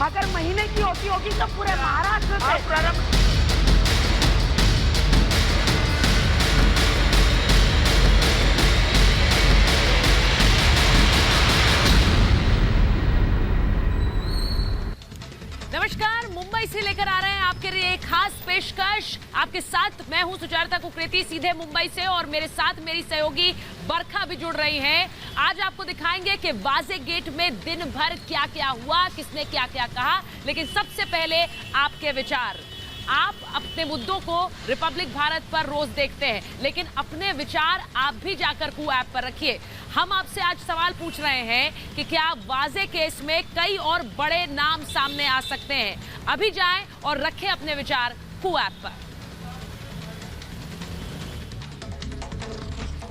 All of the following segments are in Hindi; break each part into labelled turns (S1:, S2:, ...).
S1: अगर महीने की होती होगी तो पूरे महाराष्ट्र से
S2: नमस्कार, मुंबई से लेकर आ रहे हैं आपके लिए एक खास पेशकश। आपके साथ मैं हूं सुजाता कुकरेती सीधे मुंबई से, और मेरे साथ मेरी सहयोगी बरखा भी जुड़ रही हैं। आज आपको दिखाएंगे कि वाजे गेट में दिन भर क्या क्या हुआ, किसने क्या क्या कहा। लेकिन सबसे पहले आपके विचार। आप अपने मुद्दों को रिपब्लिक भारत पर रोज देखते हैं, लेकिन अपने विचार आप भी जाकर कू ऐप पर रखिए। हम आपसे आज सवाल पूछ रहे हैं कि क्या वाजे केस में कई और बड़े नाम सामने आ सकते हैं। अभी जाएं और रखें अपने विचार कू ऐप पर।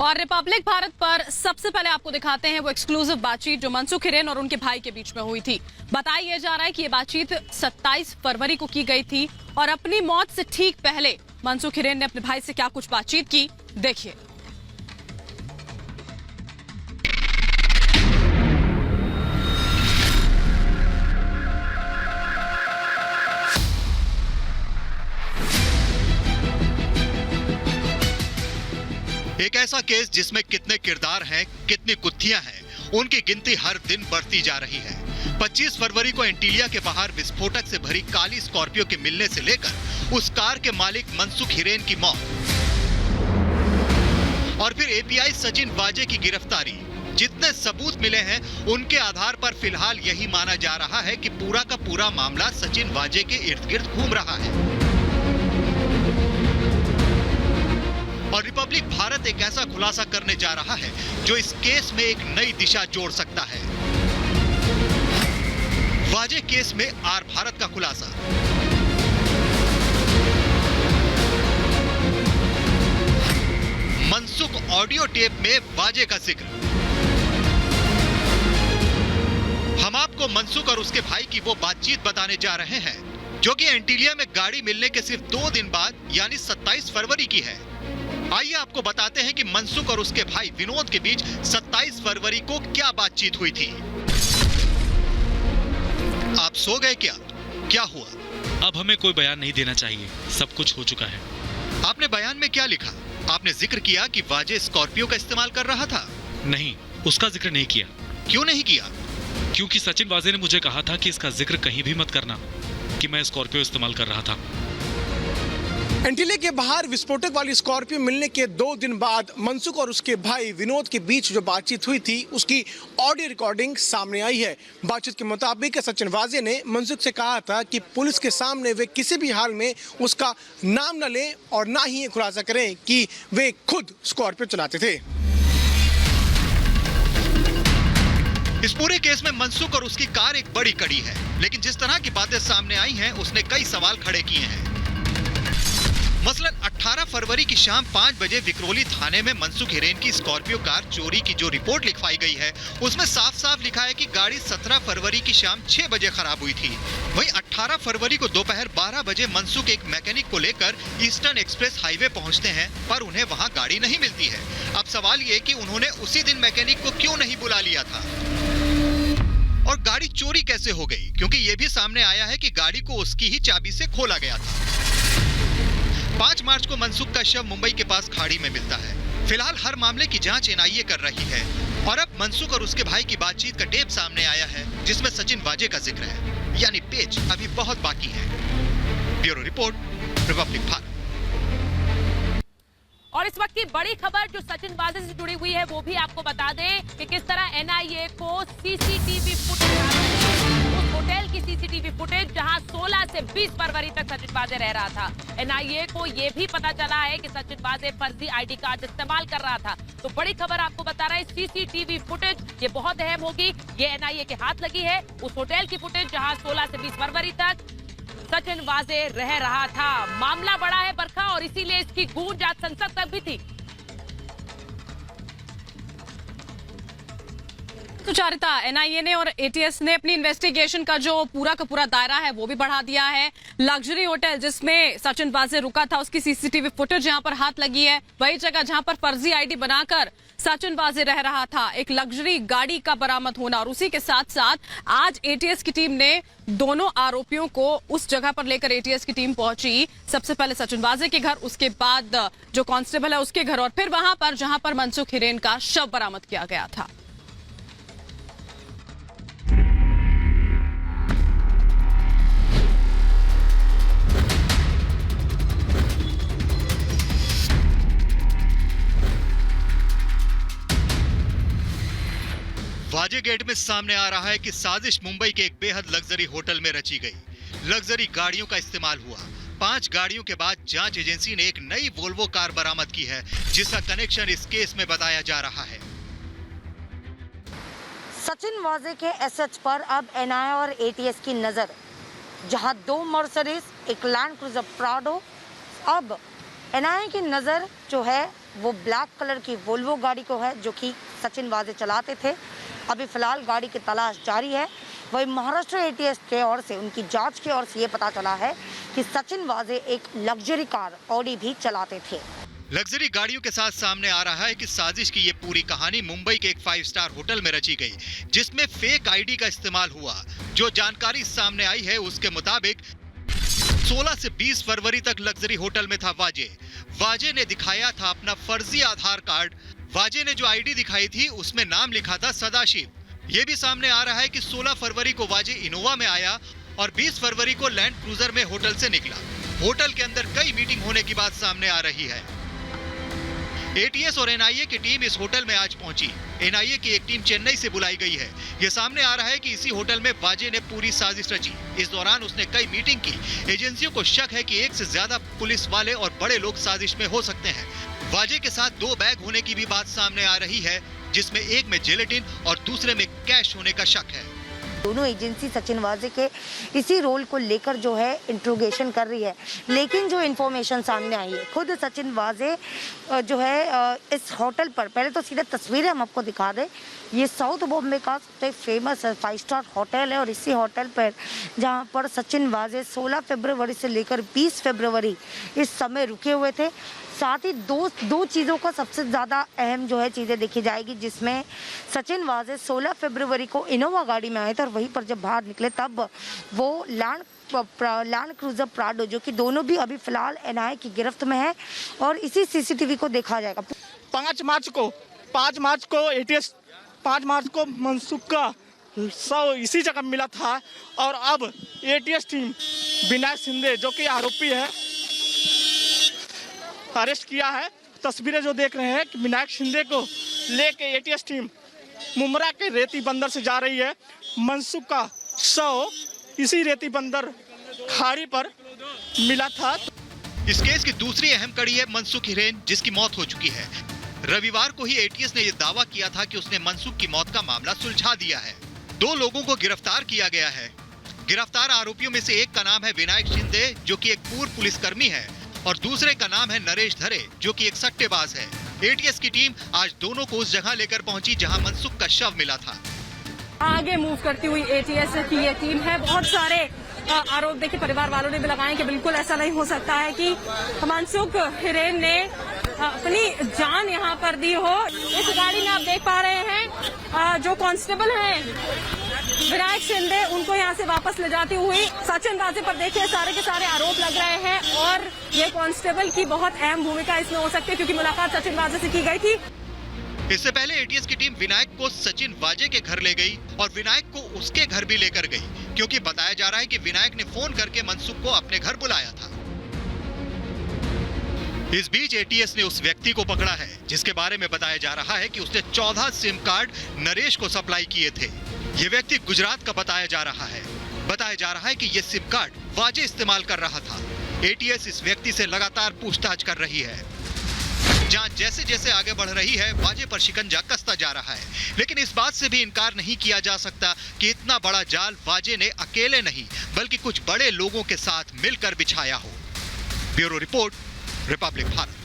S3: और रिपब्लिक भारत पर सबसे पहले आपको दिखाते हैं वो एक्सक्लूसिव बातचीत जो मनसुख हिरेन और उनके भाई के बीच में हुई थी। बताया जा रहा है कि ये बातचीत 27 फरवरी को की गई थी, और अपनी मौत से ठीक पहले मनसुख हिरेन ने अपने भाई से क्या कुछ बातचीत की, देखिए।
S4: एक ऐसा केस जिसमें कितने किरदार हैं, कितनी गुत्थियां हैं, उनकी गिनती हर दिन बढ़ती जा रही है। 25 फरवरी को एंटीलिया के बाहर विस्फोटक से भरी काली स्कॉर्पियो के मिलने से लेकर उस कार के मालिक मनसुख हिरेन की मौत, और फिर एपीआई सचिन वाजे की गिरफ्तारी। जितने सबूत मिले हैं उनके आधार पर फिलहाल यही माना जा रहा है कि पूरा का पूरा मामला सचिन वाजे के इर्द गिर्द घूम रहा है। और रिपब्लिक भारत एक ऐसा खुलासा करने जा रहा है जो इस केस में एक नई दिशा जोड़ सकता है। वाजे केस में आर भारत का खुलासा। मनसुख ऑडियो टेप में वाजे का जिक्र। हम आपको मनसुख और उसके भाई की वो बातचीत बताने जा रहे हैं जो कि एंटीलिया में गाड़ी मिलने के सिर्फ 2 दिन बाद यानी 27 फरवरी की है। आइए आपको बताते हैं कि मनसुख और उसके भाई विनोद के बीच 27 फरवरी को क्या बातचीत हुई थी। आप सो गए क्या? क्या हुआ?
S5: अब हमें कोई बयान नहीं देना चाहिए, सब कुछ हो चुका है।
S4: आपने बयान में क्या लिखा? आपने जिक्र किया कि वाजे स्कॉर्पियो का इस्तेमाल कर रहा था?
S5: नहीं, उसका जिक्र नहीं किया।
S4: क्यों नहीं किया?
S5: क्योंकि सचिन वाजे ने मुझे कहा था कि इसका जिक्र कहीं भी मत करना कि मैं स्कॉर्पियो इस्तेमाल कर रहा था।
S6: एंटीलिया के बाहर विस्फोटक वाली स्कॉर्पियो मिलने के 2 दिन बाद मनसुख और उसके भाई विनोद के बीच जो बातचीत हुई थी उसकी ऑडियो रिकॉर्डिंग सामने आई है। बातचीत के मुताबिक सचिन वाजे ने मनसुख से कहा था कि पुलिस के सामने वे किसी भी हाल में उसका नाम न लें और ना ही ये खुलासा करें कि वे खुद स्कॉर्पियो चलाते थे।
S4: इस पूरे केस में मनसुख और उसकी कार एक बड़ी कड़ी है, लेकिन जिस तरह की बातें सामने आई हैं उसने कई सवाल खड़े किए हैं। मसलन 18 फरवरी की शाम 5 बजे विक्रोली थाने में मनसुख हिरेन की स्कॉर्पियो कार चोरी की जो रिपोर्ट लिखवाई गई है उसमें साफ साफ लिखा है कि गाड़ी 17 फरवरी की शाम 6 बजे खराब हुई थी। वहीं 18 फरवरी को दोपहर 12 बजे मनसुख एक मैकेनिक को लेकर ईस्टर्न एक्सप्रेस हाईवे पहुंचते हैं, पर उन्हें वहां गाड़ी नहीं मिलती है। अब सवाल ये कि उन्होंने उसी दिन मैकेनिक को क्यों नहीं बुला लिया था, और गाड़ी चोरी कैसे हो गई, क्योंकि ये भी सामने आया है कि गाड़ी को उसकी ही चाबी से खोला गया था। 5 मार्च को मनसुख का शव मुंबई के पास खाड़ी में मिलता है। फिलहाल हर मामले की जांच एनआईए कर रही है, और अब मनसुख और उसके भाई की बातचीत का टेप सामने आया है जिसमें सचिन वाजे का जिक्र है, यानी पेच अभी बहुत बाकी है। Bureau report, Republic Bharat.
S2: और इस वक्त की बड़ी खबर जो सचिन वाजे से जुड़ी हुई है वो भी आपको बता दें कि किस तरह एनआईए को सीसीटीवी फुटेज, उस होटल की सीसीटीवी फुटेज जहां 16 से 20 फरवरी तक सचिन वाजे रह रहा था। एनआईए को ये भी पता चला है कि सचिन वाजे फर्जी आईडी कार्ड इस्तेमाल कर रहा था। तो बड़ी खबर आपको बता रहा है, सीसीटीवी फुटेज ये बहुत अहम होगी। ये एनआईए के हाथ लगी है, उस होटल की फुटेज जहां 16 से 20 फरवरी तक सचिन वाजे रह रहा था। मामला बड़ा है बरखा, और इसीलिए इसकी गूंज आज संसद तक भी थी।
S3: सुचारिता, एनआईए ने और एटीएस ने अपनी इन्वेस्टिगेशन का जो पूरा का पूरा दायरा है वो भी बढ़ा दिया है। लग्जरी होटल जिसमें सचिन वाजे रुका था उसकी सीसीटीवी फुटेज यहां पर हाथ लगी है। वही जगह जहां पर फर्जी आईडी बनाकर सचिन वाजे रह रहा था, एक लग्जरी गाड़ी का बरामद होना, और उसी के साथ साथ आज एटीएस की टीम ने दोनों आरोपियों को उस जगह पर लेकर एटीएस की टीम पहुंची। सबसे पहले सचिन वाजे के घर, उसके बाद जो कांस्टेबल है उसके घर, और फिर वहां पर जहां पर मनसुख हिरेन का शव बरामद किया गया था।
S4: वाजे गेट में सामने आ रहा है कि साजिश मुंबई के एक बेहद लग्जरी होटल में रची गई। लग्जरी गाड़ियों का इस्तेमाल हुआ। 5 गाड़ियों के बाद जांच एजेंसी ने एक नई वोल्वो कार बरामद की है जिसका कनेक्शन इस केस में बताया जा रहा है।
S1: सचिन वाजे के एसएच पर अब एनआईए और एटीएस की नजर, जहां 2 मर्सिडीज, एक लैंड क्रूजर प्राडो। अब एनआईए की नजर जो है वो ब्लैक कलर की वोल्वो गाड़ी को है जो कि सचिन वाजे चलाते थे। अभी फिलहाल गाड़ी की तलाश जारी है। वही महाराष्ट्र एटीएस के ओर से, उनकी जांच की ओर से ये पता चला है कि सचिन वाजे एक लग्जरी कार ऑडी भी चलाते थे।
S4: लग्जरी गाड़ियों के साथ सामने आ रहा है कि साजिश की ये पूरी कहानी मुंबई के एक 5 स्टार होटल में रची गई जिसमें फेक आईडी का इस्तेमाल हुआ। जो जानकारी सामने आई है उसके मुताबिक 16 से 20 फरवरी तक लग्जरी होटल में था वाजे ने दिखाया था अपना फर्जी आधार कार्ड। वाजे ने जो आईडी दिखाई थी उसमें नाम लिखा था सदाशिव। ये भी सामने आ रहा है कि 16 फरवरी को वाजे इनोवा में आया और 20 फरवरी को लैंड क्रूजर में होटल से निकला। होटल के अंदर कई मीटिंग होने की बात सामने आ रही है। एटीएस और एनआईए की टीम इस होटल में आज पहुंची। एनआईए की एक टीम चेन्नई से बुलाई गई है। ये सामने आ रहा है कि इसी होटल में वाजे ने पूरी साजिश रची। इस दौरान उसने कई मीटिंग की। एजेंसियों को शक है कि एक से ज्यादा पुलिस वाले और बड़े लोग साजिश में हो सकते हैं। वाजे के साथ 2 बैग होने की भी बात सामने आ रही है जिसमें एक में जिलेटिन और दूसरे में कैश होने का शक है।
S1: दोनों एजेंसी सचिन वाजे के इसी रोल को लेकर जो है इंट्रोगेशन कर रही है, लेकिन जो इन्फॉर्मेशन सामने आई है, खुद सचिन वाजे जो है इस होटल पर, पहले तो सीधे तस्वीरें हम आपको दिखा दें। ये साउथ बॉम्बे का सबसे फेमस 5 स्टार होटल है और इसी होटल पर जहां पर सचिन वाजे 16 फरवरी से लेकर 20 फरवरी इस समय रुके हुए थे। साथ ही दो चीज़ों का सबसे ज़्यादा अहम जो है चीज़ें देखी जाएगी, जिसमें सचिन वाजे 16 फरवरी को इनोवा गाड़ी में आए थे और वहीं पर जब बाहर निकले तब वो लैंड क्रूजर प्राडो, जो कि दोनों भी अभी फिलहाल एनआईए की गिरफ्त में है और इसी सीसीटीवी को देखा जाएगा।
S6: 5 मार्च को एटीएस 5 मार्च को मनसुख का शव इसी जगह मिला था और अब एटीएस टीम विनायक शिंदे जो कि आरोपी है अरेस्ट किया है। तस्वीरें जो देख रहे हैं कि विनायक शिंदे को लेके एटीएस टीम मुमरा के रेती बंदर से जा रही है। मनसुख का शव इसी रेती बंदर खाड़ी पर मिला था।
S4: इस केस की दूसरी अहम कड़ी है मनसुख हिरेन जिसकी मौत हो चुकी है। रविवार को ही एटीएस ने यह दावा किया था कि उसने मनसुख की मौत का मामला सुलझा दिया है। 2 लोगों को गिरफ्तार किया गया है। गिरफ्तार आरोपियों में से एक का नाम है विनायक शिंदे जो कि एक पूर्व पुलिसकर्मी है और दूसरे का नाम है नरेश धरे जो कि एक सट्टेबाज है। एटीएस की टीम आज दोनों को उस जगह लेकर पहुंची जहां मनसुख का शव मिला था।
S3: आगे मूव करती हुई एटीएस की ये टीम है। बहुत सारे आरोप देखिए परिवार वालों ने भी लगाए कि बिल्कुल ऐसा नहीं हो सकता है कि मनसुख हिरेन ने अपनी जान यहाँ पर दी हो। इस गाड़ी में आप देख पा रहे हैं जो कांस्टेबल हैं विनायक शिंदे, उनको यहाँ से वापस ले जाती हुई सचिन वाजे पर देखिए सारे के सारे आरोप लग रहे हैं और ये कांस्टेबल की बहुत अहम भूमिका इसमें हो सकती है क्योंकि मुलाकात सचिन वाजे से की गई थी।
S4: इससे पहले एटीएस की टीम विनायक को सचिन वाजे के घर ले गई और विनायक को उसके घर भी लेकर गई क्योंकि बताया जा रहा है कि विनायक ने फोन करके मनसुख को अपने घर बुलाया था। इस बीच एटीएस ने उस व्यक्ति को पकड़ा है जिसके बारे में बताया जा रहा है कि उसने 14 सिम कार्ड नरेश को सप्लाई किए थे। ये व्यक्ति गुजरात का बताया जा रहा है। बताया जा रहा है कि ये सिम कार्ड वाजे इस्तेमाल कर रहा था। एटीएस इस व्यक्ति से लगातार पूछताछ कर रही है। जांच जैसे जैसे आगे बढ़ रही है वाजे पर शिकंजा कसता जा रहा है, लेकिन इस बात से भी इनकार नहीं किया जा सकता कि इतना बड़ा जाल वाजे ने अकेले नहीं बल्कि कुछ बड़े लोगों के साथ मिलकर बिछाया हो। Bureau report, Republic Bharat.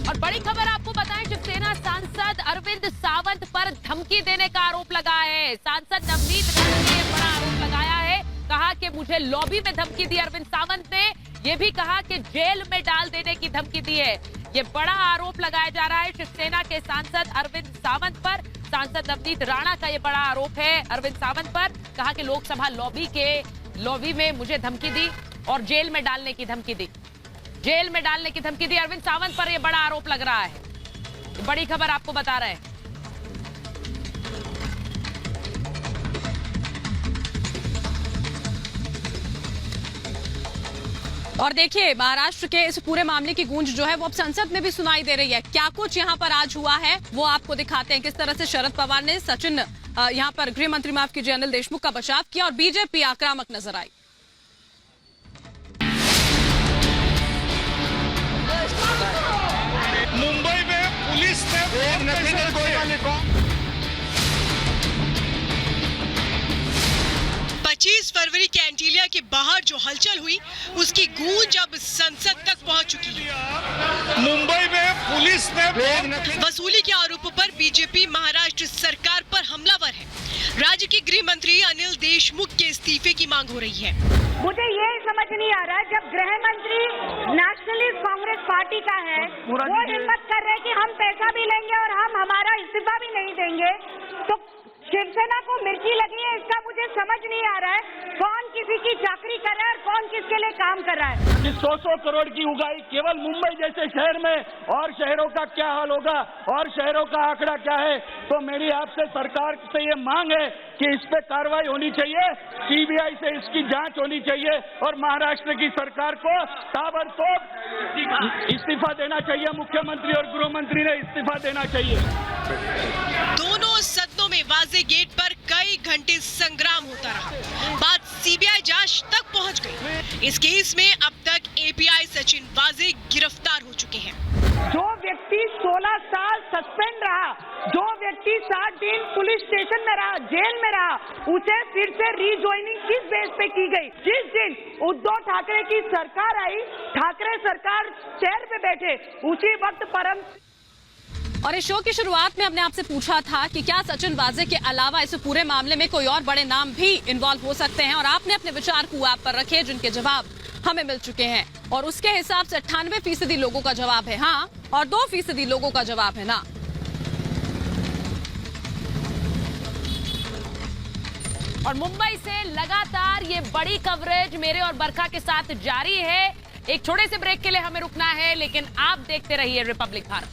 S2: और बड़ी खबर आपको बताएं, शिवसेना सांसद अरविंद सावंत पर धमकी देने का आरोप लगा है। सांसद नवनीत राणा ने बड़ा आरोप लगाया है, कहा कि मुझे लॉबी में धमकी दी। अरविंद सावंत ने यह भी कहा कि जेल में डाल देने की धमकी दी है। ये बड़ा आरोप लगाया जा रहा है शिवसेना के सांसद अरविंद सावंत पर। सांसद नवनीत राणा का ये बड़ा आरोप है अरविंद सावंत पर, कहा कि लोकसभा लॉबी में मुझे धमकी दी और जेल में डालने की धमकी दी। जेल में डालने की धमकी दी अरविंद सावंत पर, यह बड़ा आरोप लग रहा है। बड़ी खबर आपको बता रहे हैं।
S3: और देखिए, महाराष्ट्र के इस पूरे मामले की गूंज जो है वो अब संसद में भी सुनाई दे रही है। क्या कुछ यहाँ पर आज हुआ है वो आपको दिखाते हैं। किस तरह से शरद पवार ने सचिन यहाँ पर गृह मंत्री माफ कीजिए अनिल देशमुख का बचाव किया और बीजेपी आक्रामक नजर आई।
S7: मुंबई में पुलिस ने
S8: 25 फरवरी के एंटीलिया के बाहर जो हलचल हुई उसकी गूंज अब संसद तक पहुंच चुकी है।
S7: मुंबई में पुलिस ने
S8: वसूली के आरोपों पर बीजेपी महाराष्ट्र सरकार पर हमलावर है। राज्य के गृह मंत्री अनिल देशमुख के इस्तीफे की मांग हो रही है।
S9: मुझे ये समझ नहीं आ रहा, जब गृह मंत्री नेशनलिस्ट कांग्रेस पार्टी का है, वो हिम्मत कर रहे हैं कि हम पैसा भी लेंगे और हम हमारा इस्तीफा भी नहीं देंगे, तो शिवसेना को मिर्ची लगी है। इसका मुझे समझ नहीं आ रहा है कौन किसी की चाकरी कर रहा है और कौन किसके लिए काम कर रहा है।
S7: 100 करोड़ की उगाई केवल मुंबई जैसे शहर में, और शहरों का क्या हाल होगा और शहरों का आंकड़ा क्या है। तो मेरी आपसे सरकार से ये मांग है कि इस पे कार्रवाई होनी चाहिए, सीबीआई से इसकी जांच होनी चाहिए और महाराष्ट्र की सरकार को ताबड़तोड़ इस्तीफा देना चाहिए। मुख्यमंत्री और गृह मंत्री ने इस्तीफा देना चाहिए।
S8: दोनों सदनों में वाजे गेट पर कई घंटे संग्राम होता रहा। बात सीबीआई जांच तक पहुंच गई। इस केस में अब तक एपीआई सचिन वाजे गिरफ्तार हो चुके हैं।
S9: जो व्यक्ति 16 साल सस्पेंड रहा, जो व्यक्ति 60 दिन पुलिस स्टेशन में रहा, जेल में रहा, उसे फिर से रीजॉइनिंग किस बेस पे की गई? जिस दिन उद्धव ठाकरे की सरकार आई, ठाकरे सरकार चेयर पे बैठे, उसी वक्त परम।
S3: और इस शो की शुरुआत में हमने आपसे पूछा था कि क्या सचिन वाजे के अलावा इस पूरे मामले में कोई और बड़े नाम भी इन्वॉल्व हो सकते हैं, और आपने अपने विचार कुआं पर रखे जिनके जवाब हमें मिल चुके हैं। और उसके हिसाब से 98% लोगों का जवाब है हाँ और 2% लोगों का जवाब है ना।
S2: और मुंबई से लगातार ये बड़ी कवरेज मेरे और बरखा के साथ जारी है। एक छोटे से ब्रेक के लिए हमें रुकना है, लेकिन आप देखते रहिए रिपब्लिक भारत।